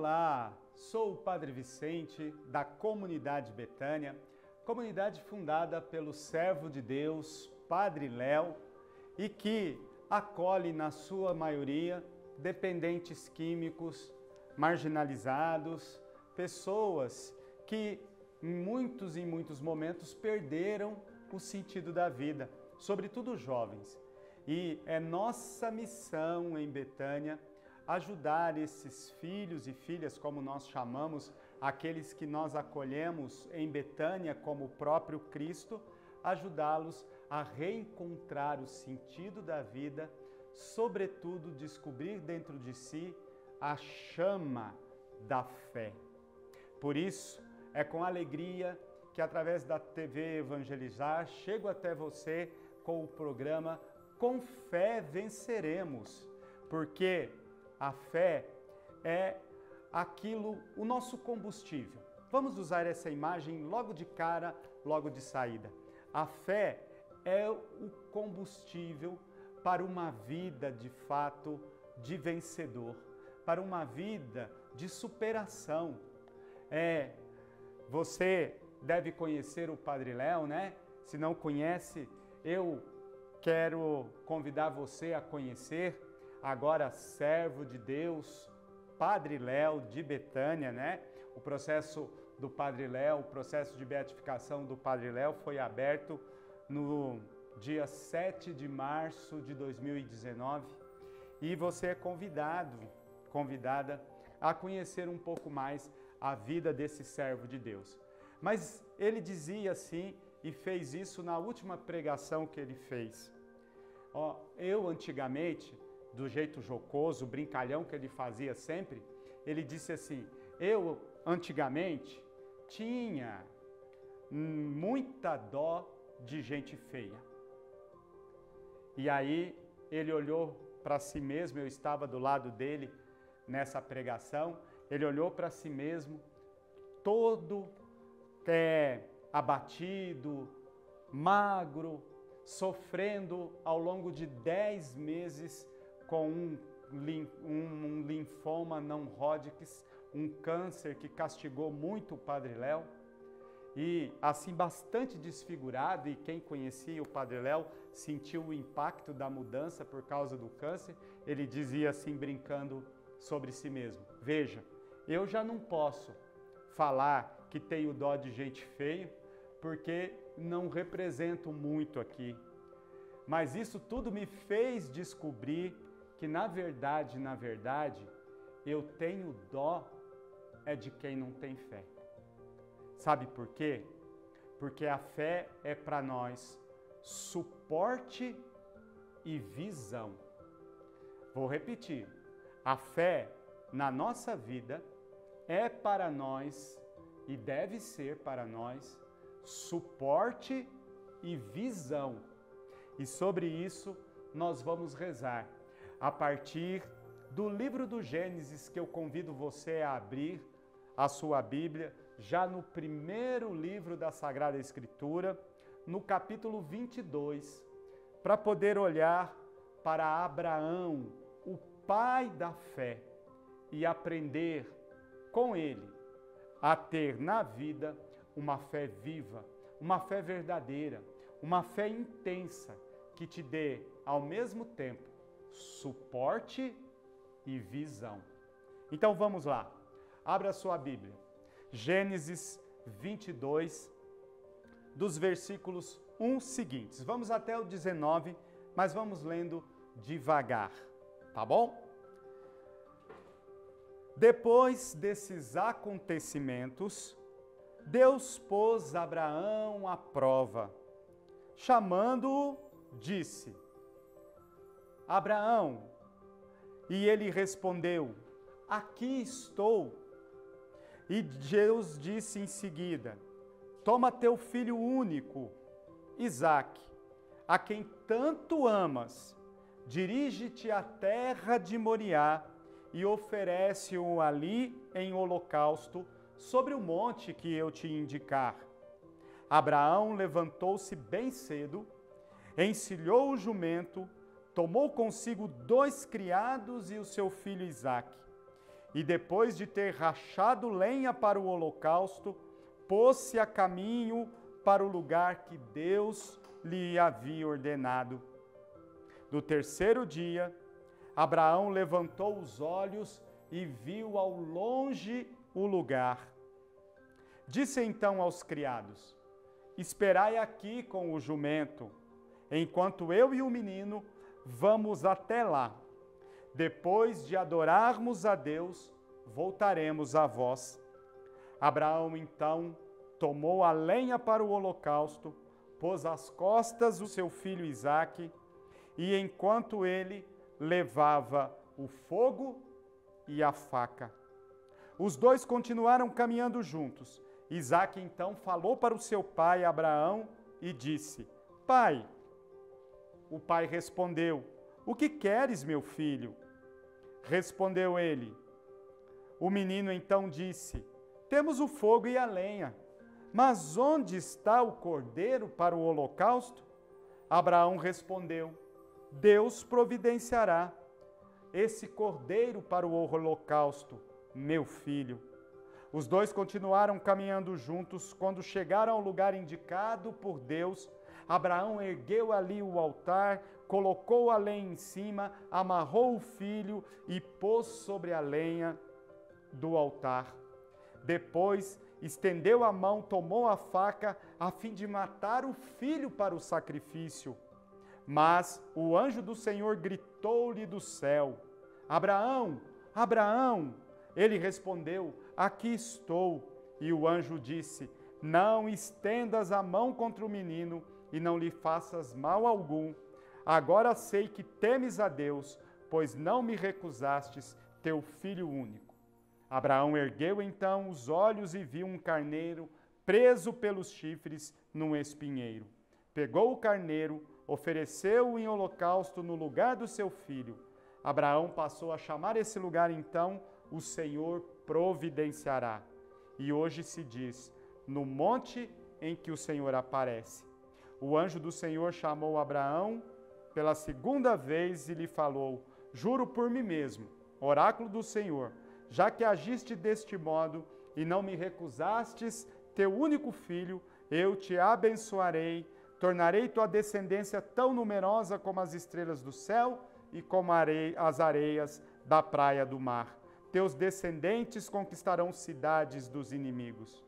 Olá, sou o Padre Vicente da Comunidade Betânia, comunidade fundada pelo servo de Deus, Padre Léo, e que acolhe na sua maioria dependentes químicos, marginalizados, pessoas que em muitos momentos perderam o sentido da vida, sobretudo jovens. E é nossa missão em Betânia ajudar esses filhos e filhas, como nós chamamos, aqueles que nós acolhemos em Betânia como o próprio Cristo, ajudá-los a reencontrar o sentido da vida, sobretudo descobrir dentro de si a chama da fé. Por isso, é com alegria que através da TV Evangelizar chego até você com o programa Com Fé Venceremos, porque a fé é o nosso combustível. Vamos usar essa imagem logo de cara, logo de saída. A fé é o combustível para uma vida de fato de vencedor, para uma vida de superação. Você deve conhecer o Padre Léo, né? Se não conhece, eu quero convidar você a conhecer. Agora servo de Deus, Padre Léo de Betânia, né? O processo do Padre Léo, o processo de beatificação do Padre Léo foi aberto no dia 7 de março de 2019 e você é convidada a conhecer um pouco mais a vida desse servo de Deus. Mas ele dizia assim e fez isso na última pregação que ele fez. Eu antigamente, do jeito jocoso, brincalhão que ele fazia sempre, ele disse assim, eu antigamente tinha muita dó de gente feia. E aí ele olhou para si mesmo, eu estava do lado dele nessa pregação, ele olhou para si mesmo, todo abatido, magro, sofrendo ao longo de 10 meses com um linfoma não Hodgkin, um câncer que castigou muito o Padre Léo, e assim bastante desfigurado, e quem conhecia o Padre Léo sentiu o impacto da mudança por causa do câncer. Ele dizia assim, brincando sobre si mesmo, veja, eu já não posso falar que tenho dó de gente feia, porque não represento muito aqui, mas isso tudo me fez descobrir que na verdade, eu tenho dó de quem não tem fé. Sabe por quê? Porque a fé é para nós suporte e visão. Vou repetir, a fé na nossa vida é para nós e deve ser para nós suporte e visão. E sobre isso nós vamos rezar a partir do livro do Gênesis, que eu convido você a abrir a sua Bíblia, já no primeiro livro da Sagrada Escritura, no capítulo 22, para poder olhar para Abraão, o pai da fé, e aprender com ele a ter na vida uma fé viva, uma fé verdadeira, uma fé intensa, que te dê, ao mesmo tempo, suporte e visão. Então vamos lá, abra a sua Bíblia, Gênesis 22, dos versículos 1 seguintes. Vamos até o 19, mas vamos lendo devagar, tá bom? Depois desses acontecimentos, Deus pôs Abraão à prova. Chamando-o, disse, Abraão, e ele respondeu, aqui estou. E Deus disse em seguida, toma teu filho único, Isaque, a quem tanto amas, dirige-te à terra de Moriá e oferece-o ali em holocausto sobre o monte que eu te indicar. Abraão levantou-se bem cedo, encilhou o jumento, tomou consigo 2 criados e o seu filho Isaque, e depois de ter rachado lenha para o holocausto, pôs-se a caminho para o lugar que Deus lhe havia ordenado. No terceiro dia, Abraão levantou os olhos e viu ao longe o lugar. Disse então aos criados: esperai aqui com o jumento, enquanto eu e o menino vamos até lá. Depois de adorarmos a Deus, voltaremos a vós. Abraão então tomou a lenha para o holocausto, pôs às costas o seu filho Isaque, e enquanto ele levava o fogo e a faca, os dois continuaram caminhando juntos. Isaque então falou para o seu pai Abraão e disse: Pai. O pai respondeu: O que queres, meu filho? Respondeu ele. O menino então disse: Temos o fogo e a lenha, mas onde está o cordeiro para o holocausto? Abraão respondeu: Deus providenciará esse cordeiro para o holocausto, meu filho. Os dois continuaram caminhando juntos. Quando chegaram ao lugar indicado por Deus, Abraão ergueu ali o altar, colocou a lenha em cima, amarrou o filho e pôs sobre a lenha do altar. Depois, estendeu a mão, tomou a faca, a fim de matar o filho para o sacrifício. Mas o anjo do Senhor gritou-lhe do céu: Abraão, Abraão! Ele respondeu: Aqui estou. E o anjo disse: Não estendas a mão contra o menino e não lhe faças mal algum. Agora sei que temes a Deus, pois não me recusastes teu filho único. Abraão ergueu então os olhos e viu um carneiro preso pelos chifres num espinheiro. Pegou o carneiro, ofereceu-o em holocausto no lugar do seu filho. Abraão passou a chamar esse lugar então: o Senhor providenciará. E hoje se diz: no monte em que o Senhor aparece. O anjo do Senhor chamou Abraão pela segunda vez e lhe falou: Juro por mim mesmo, oráculo do Senhor, já que agiste deste modo e não me recusastes teu único filho, eu te abençoarei, tornarei tua descendência tão numerosa como as estrelas do céu e como as areias da praia do mar. Teus descendentes conquistarão cidades dos inimigos.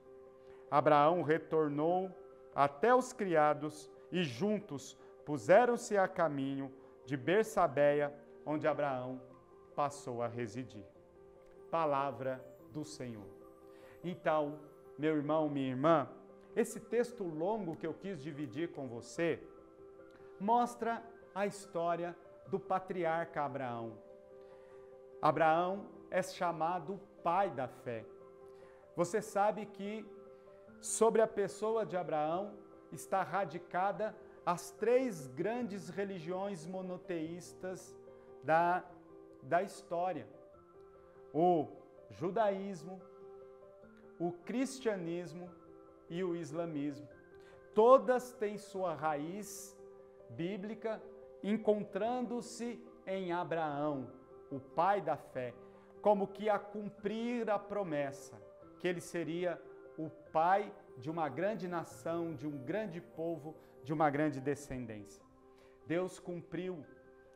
Abraão retornou até os criados e juntos puseram-se a caminho de Bersabeia, onde Abraão passou a residir. Palavra do Senhor. Então, meu irmão, minha irmã, esse texto longo que eu quis dividir com você mostra a história do patriarca Abraão. Abraão é chamado pai da fé. Você sabe que sobre a pessoa de Abraão está radicada as três grandes religiões monoteístas da história: o judaísmo, o cristianismo e o islamismo. Todas têm sua raiz bíblica encontrando-se em Abraão, o pai da fé, como que a cumprir a promessa que ele seria o pai de uma grande nação, de um grande povo, de uma grande descendência. Deus cumpriu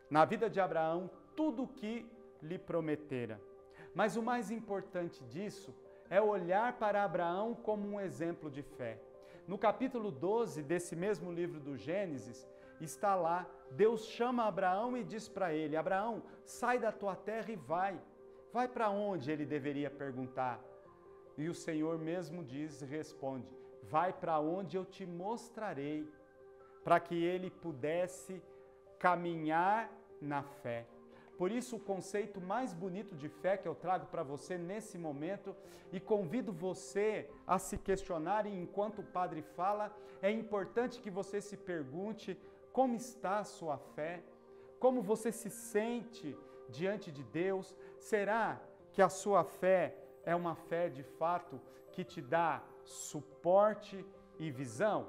na vida de Abraão tudo o que lhe prometera. Mas o mais importante disso é olhar para Abraão como um exemplo de fé. No capítulo 12 desse mesmo livro do Gênesis, está lá, Deus chama Abraão e diz para ele: Abraão, sai da tua terra e vai. Vai para onde? Ele deveria perguntar. E o Senhor mesmo responde: vai para onde eu te mostrarei, para que ele pudesse caminhar na fé. Por isso, o conceito mais bonito de fé que eu trago para você nesse momento, e convido você a se questionar, e enquanto o Padre fala, é importante que você se pergunte: como está a sua fé? Como você se sente diante de Deus? Será que a sua fé é uma fé de fato que te dá suporte e visão?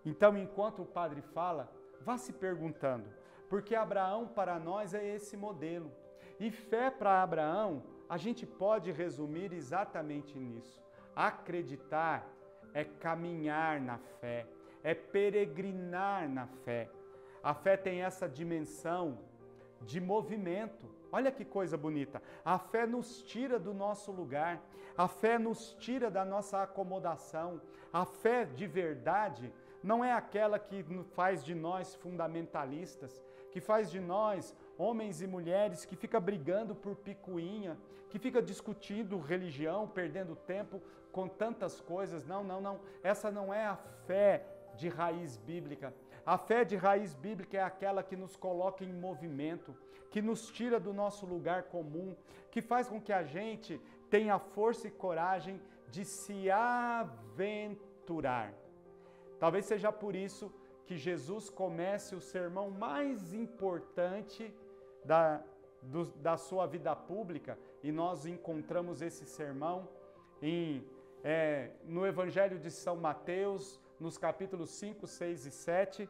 Então, enquanto o Padre fala, vá se perguntando, porque Abraão para nós é esse modelo. E fé para Abraão a gente pode resumir exatamente nisso. Acreditar é caminhar na fé, é peregrinar na fé. A fé tem essa dimensão de movimento. Olha que coisa bonita. A fé nos tira do nosso lugar, a fé nos tira da nossa acomodação. A fé de verdade não é aquela que faz de nós fundamentalistas, que faz de nós homens e mulheres que fica brigando por picuinha, que fica discutindo religião, perdendo tempo com tantas coisas. Não, não, não. Essa não é a fé de raiz bíblica. A fé de raiz bíblica é aquela que nos coloca em movimento, que nos tira do nosso lugar comum, que faz com que a gente tenha força e coragem de se aventurar. Talvez seja por isso que Jesus comece o sermão mais importante da sua vida pública, e nós encontramos esse sermão no Evangelho de São Mateus, nos capítulos 5, 6 e 7,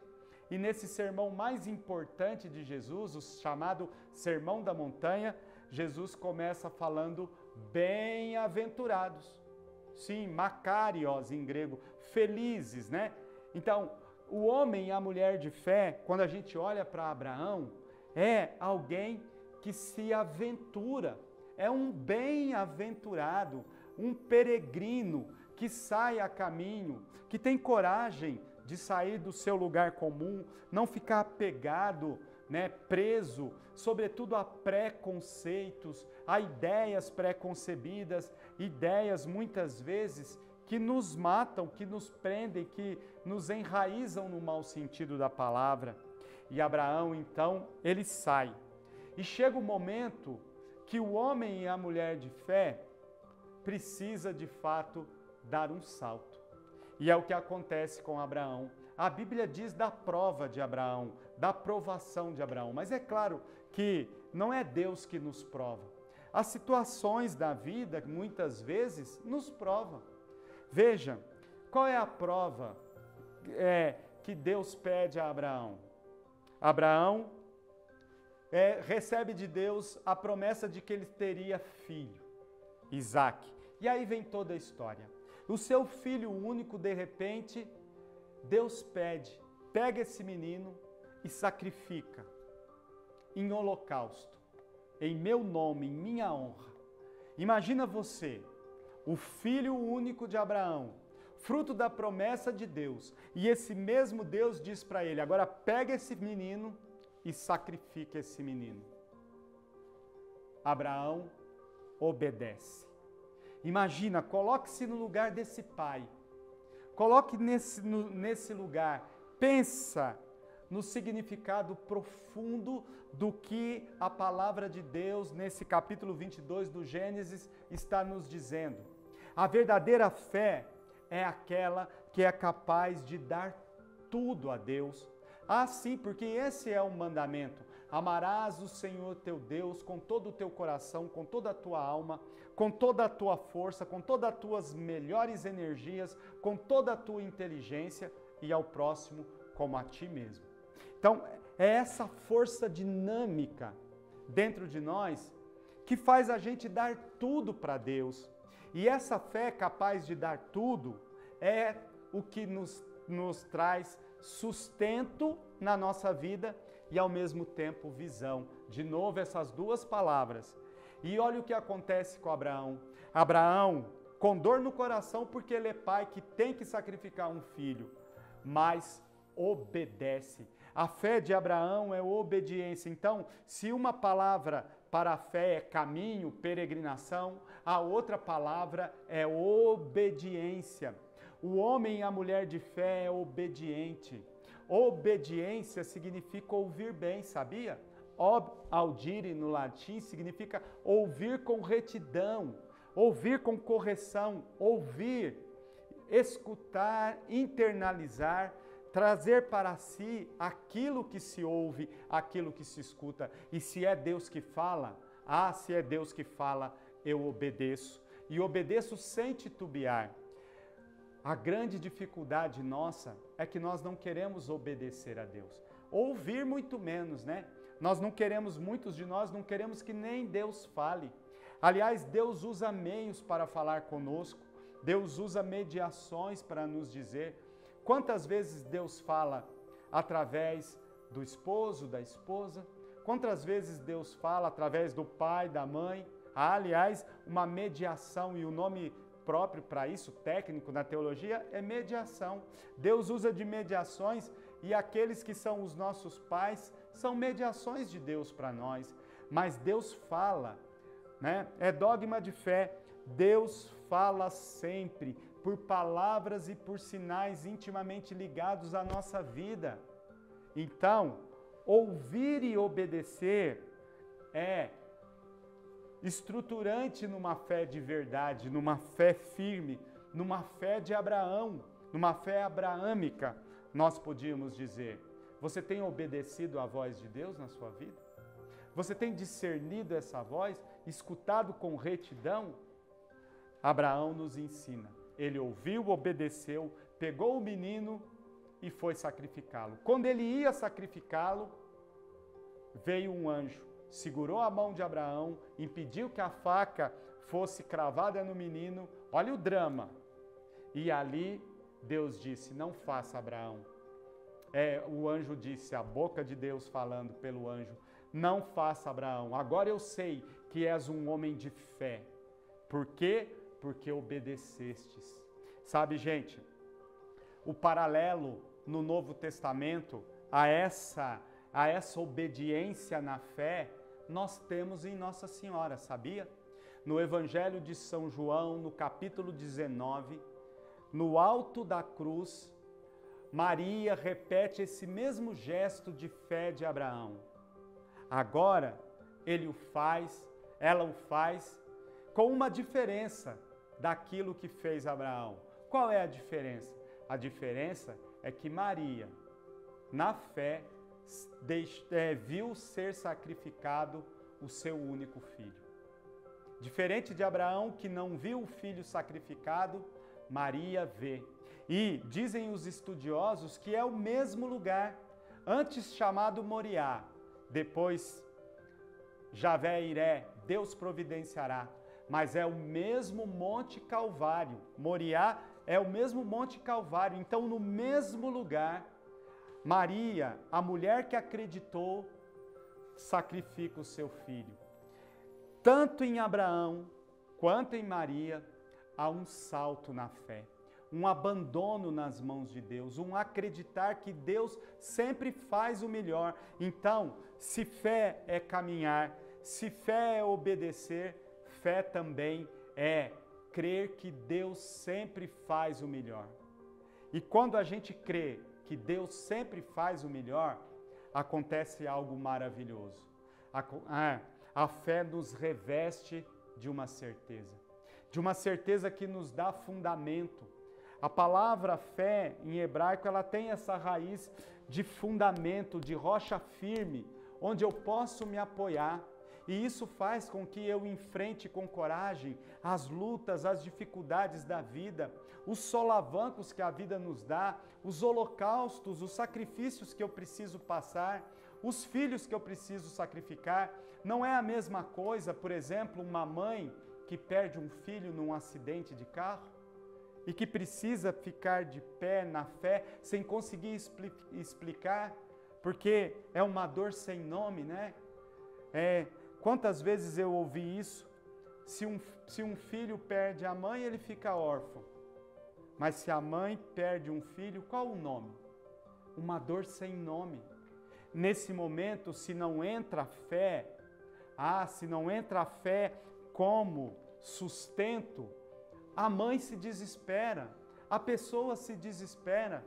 e nesse sermão mais importante de Jesus, o chamado Sermão da Montanha, Jesus começa falando bem-aventurados. Sim, makarios em grego, felizes, né? Então, o homem e a mulher de fé, quando a gente olha para Abraão, é alguém que se aventura, é um bem-aventurado, um peregrino que sai a caminho, que tem coragem de sair do seu lugar comum, não ficar apegado, né, preso, sobretudo a preconceitos, a ideias preconcebidas, ideias muitas vezes que nos matam, que nos prendem, que nos enraizam no mau sentido da palavra. E Abraão, então, ele sai. E chega o momento que o homem e a mulher de fé precisa, de fato, dar um salto. E é o que acontece com Abraão. A Bíblia diz da prova de Abraão, da provação de Abraão. Mas é claro que não é Deus que nos prova. As situações da vida, muitas vezes, nos provam. Veja, qual é a prova que Deus pede a Abraão? Abraão recebe de Deus a promessa de que ele teria filho, Isaque. E aí vem toda a história. O seu filho único, de repente, Deus pede, pega esse menino e sacrifica em holocausto, em meu nome, em minha honra. Imagina você, o filho único de Abraão, fruto da promessa de Deus, e esse mesmo Deus diz para ele, agora pega esse menino e sacrifica esse menino. Abraão obedece. Imagina, coloque-se no lugar desse pai, coloque nesse lugar, pensa no significado profundo do que a palavra de Deus, nesse capítulo 22 do Gênesis, está nos dizendo. A verdadeira fé é aquela que é capaz de dar tudo a Deus. Ah, sim, porque esse é o mandamento. Amarás o Senhor teu Deus com todo o teu coração, com toda a tua alma, com toda a tua força, com todas as tuas melhores energias, com toda a tua inteligência e ao próximo como a ti mesmo. Então, é essa força dinâmica dentro de nós que faz a gente dar tudo para Deus. E essa fé capaz de dar tudo é o que nos traz sustento na nossa vida e ao mesmo tempo visão. De novo essas duas palavras. E olha o que acontece com Abraão. Abraão, com dor no coração porque ele é pai que tem que sacrificar um filho, mas obedece. A fé de Abraão é obediência. Então, se uma palavra para a fé é caminho, peregrinação, a outra palavra é obediência. O homem e a mulher de fé é obediente. Obediência significa ouvir bem, sabia? Audire no latim significa ouvir com retidão, ouvir com correção, ouvir, escutar, internalizar, trazer para si aquilo que se ouve, aquilo que se escuta. E se é Deus que fala, se é Deus que fala, eu obedeço. E obedeço sem titubear. A grande dificuldade nossa é que nós não queremos obedecer a Deus. Ouvir muito menos, né? Muitos de nós não queremos que nem Deus fale. Aliás, Deus usa meios para falar conosco, Deus usa mediações para nos dizer. Quantas vezes Deus fala através do esposo, da esposa? Quantas vezes Deus fala através do pai, da mãe? Há, aliás, uma mediação, e o nome próprio para isso, técnico na teologia, é mediação. Deus usa de mediações, e aqueles que são os nossos pais são mediações de Deus para nós. Mas Deus fala, né? É dogma de fé. Deus fala sempre, por palavras e por sinais intimamente ligados à nossa vida. Então, ouvir e obedecer é estruturante numa fé de verdade, numa fé firme, numa fé de Abraão, numa fé abraâmica, nós podíamos dizer. Você tem obedecido à voz de Deus na sua vida? Você tem discernido essa voz, escutado com retidão? Abraão nos ensina. Ele ouviu, obedeceu, pegou o menino e foi sacrificá-lo. Quando ele ia sacrificá-lo, veio um anjo, segurou a mão de Abraão, impediu que a faca fosse cravada no menino. Olha o drama. E ali Deus disse, não faça, Abraão. O anjo disse, a boca de Deus falando pelo anjo, não faça, Abraão. Agora eu sei que és um homem de fé. Por quê? Porque obedecestes. Sabe, gente, o paralelo no Novo Testamento a essa obediência na fé, nós temos em Nossa Senhora, sabia? No Evangelho de São João, no capítulo 19, no alto da cruz, Maria repete esse mesmo gesto de fé de Abraão. Agora, ela o faz com uma diferença daquilo que fez Abraão. Qual é a diferença? A diferença é que Maria, na fé, viu ser sacrificado o seu único filho. Diferente de Abraão, que não viu o filho sacrificado, Maria vê. E dizem os estudiosos que é o mesmo lugar, antes chamado Moriá, depois Javé-Iré, Deus providenciará, mas é o mesmo Monte Calvário. Moriá é o mesmo Monte Calvário, então no mesmo lugar, Maria, a mulher que acreditou, sacrifica o seu filho. Tanto em Abraão quanto em Maria, há um salto na fé, um abandono nas mãos de Deus, um acreditar que Deus sempre faz o melhor. Então, se fé é caminhar, se fé é obedecer, fé também é crer que Deus sempre faz o melhor. E quando a gente crê que Deus sempre faz o melhor, acontece algo maravilhoso. A fé nos reveste de uma certeza que nos dá fundamento. A palavra fé, em hebraico, ela tem essa raiz de fundamento, de rocha firme, onde eu posso me apoiar. E isso faz com que eu enfrente com coragem as lutas, as dificuldades da vida, os solavancos que a vida nos dá, os holocaustos, os sacrifícios que eu preciso passar, os filhos que eu preciso sacrificar. Não é a mesma coisa, por exemplo, uma mãe que perde um filho num acidente de carro e que precisa ficar de pé na fé sem conseguir explicar, porque é uma dor sem nome, né? Quantas vezes eu ouvi isso? Se um filho perde a mãe, ele fica órfão. Mas se a mãe perde um filho, qual o nome? Uma dor sem nome. Nesse momento, se não entra a fé, como sustento, a mãe se desespera, a pessoa se desespera,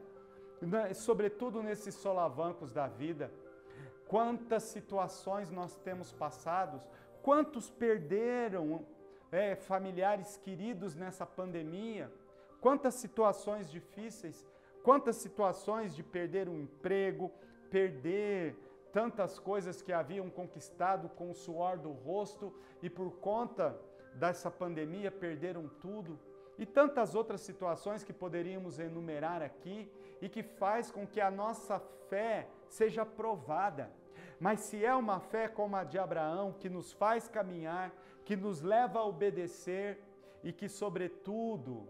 sobretudo nesses solavancos da vida. Quantas situações nós temos passado, quantos perderam familiares queridos nessa pandemia, quantas situações difíceis, quantas situações de perder um emprego, perder tantas coisas que haviam conquistado com o suor do rosto e por conta dessa pandemia perderam tudo, e tantas outras situações que poderíamos enumerar aqui e que faz com que a nossa fé seja provada. Mas se é uma fé como a de Abraão, que nos faz caminhar, que nos leva a obedecer e que, sobretudo,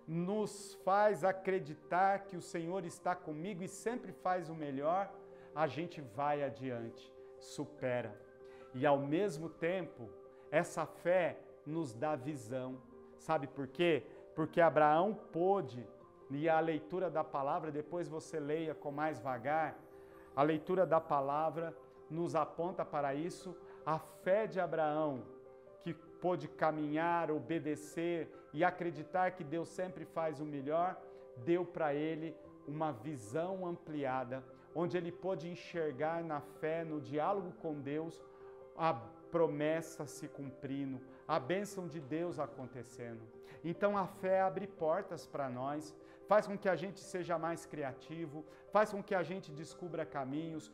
nos faz acreditar que o Senhor está comigo e sempre faz o melhor, a gente vai adiante, supera. E ao mesmo tempo, essa fé nos dá visão. Sabe por quê? Porque Abraão pôde, e a leitura da palavra, depois você leia com mais vagar, a leitura da palavra nos aponta para isso. A fé de Abraão, que pôde caminhar, obedecer e acreditar que Deus sempre faz o melhor, deu para ele uma visão ampliada, onde ele pôde enxergar na fé, no diálogo com Deus, a promessa se cumprindo, a bênção de Deus acontecendo. Então a fé abre portas para nós, faz com que a gente seja mais criativo, faz com que a gente descubra caminhos,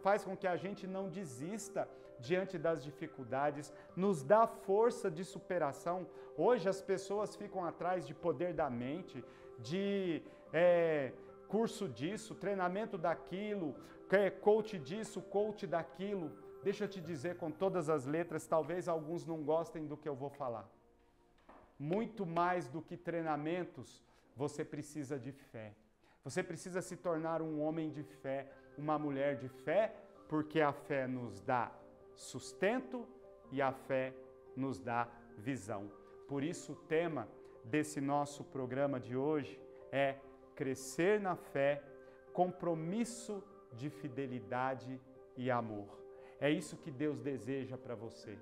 faz com que a gente não desista diante das dificuldades, nos dá força de superação. Hoje as pessoas ficam atrás de poder da mente, de curso disso, treinamento daquilo, coach disso, coach daquilo. Deixa eu te dizer com todas as letras, talvez alguns não gostem do que eu vou falar. Muito mais do que treinamentos, você precisa de fé. Você precisa se tornar um homem de fé, uma mulher de fé, porque a fé nos dá sustento e a fé nos dá visão. Por isso o tema desse nosso programa de hoje é crescer na fé, compromisso de fidelidade e amor. É isso que Deus deseja para você.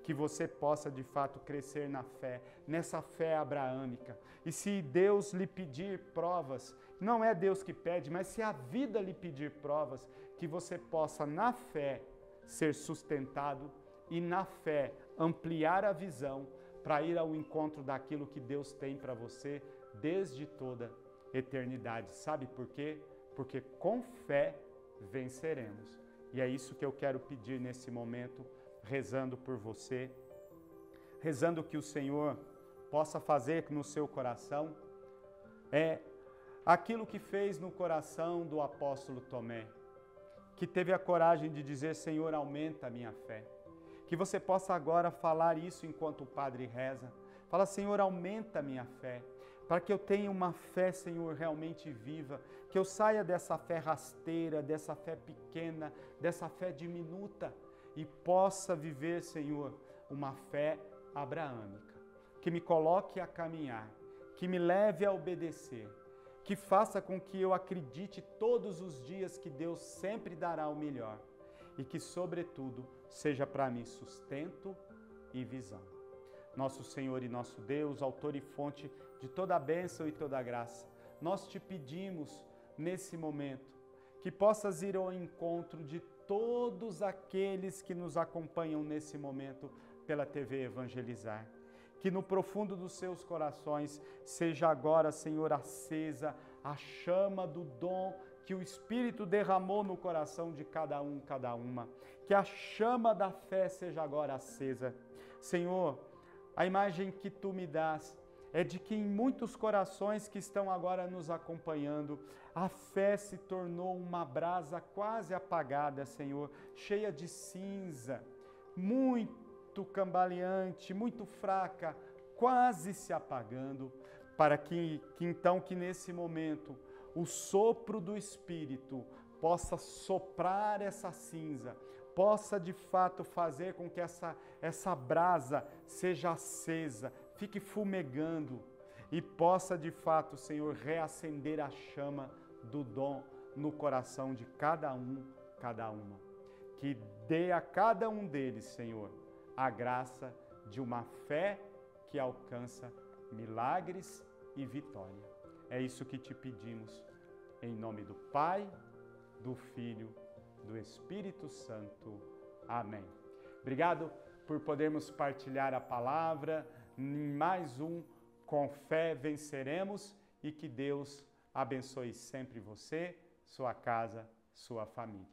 Que você possa de fato crescer na fé, nessa fé abraâmica. E se Deus lhe pedir provas, não é Deus que pede, mas se a vida lhe pedir provas, que você possa na fé ser sustentado e na fé ampliar a visão para ir ao encontro daquilo que Deus tem para você desde toda eternidade. Sabe por quê? Porque com fé venceremos. E é isso que eu quero pedir nesse momento, rezando por você, rezando que o Senhor possa fazer no seu coração aquilo que fez no coração do apóstolo Tomé, que teve a coragem de dizer: Senhor, aumenta a minha fé. Que você possa agora falar isso enquanto o Padre reza. Fala: Senhor, aumenta a minha fé, para que eu tenha uma fé, Senhor, realmente viva, que eu saia dessa fé rasteira, dessa fé pequena, dessa fé diminuta, e possa viver, Senhor, uma fé abraâmica, que me coloque a caminhar, que me leve a obedecer, que faça com que eu acredite todos os dias que Deus sempre dará o melhor e que, sobretudo, seja para mim sustento e visão. Nosso Senhor e nosso Deus, autor e fonte de toda a bênção e toda a graça, nós te pedimos nesse momento que possas ir ao encontro de todos aqueles que nos acompanham nesse momento pela TV Evangelizar. Que no profundo dos seus corações seja agora, Senhor, acesa a chama do dom que o Espírito derramou no coração de cada um, cada uma. Que a chama da fé seja agora acesa. Senhor, a imagem que tu me dás é de que em muitos corações que estão agora nos acompanhando, a fé se tornou uma brasa quase apagada, Senhor, cheia de cinza, muito cambaleante, muito fraca, quase se apagando, para que então que nesse momento o sopro do Espírito possa soprar essa cinza, possa de fato fazer com que essa brasa seja acesa, fique fumegando e possa de fato, Senhor, reacender a chama do dom no coração de cada um, cada uma. Que dê a cada um deles, Senhor, a graça de uma fé que alcança milagres e vitória. É isso que te pedimos, em nome do Pai, do Filho, do Espírito Santo. Amém. Obrigado por podermos partilhar a palavra em mais um Com Fé Venceremos, e que Deus abençoe sempre você, sua casa, sua família.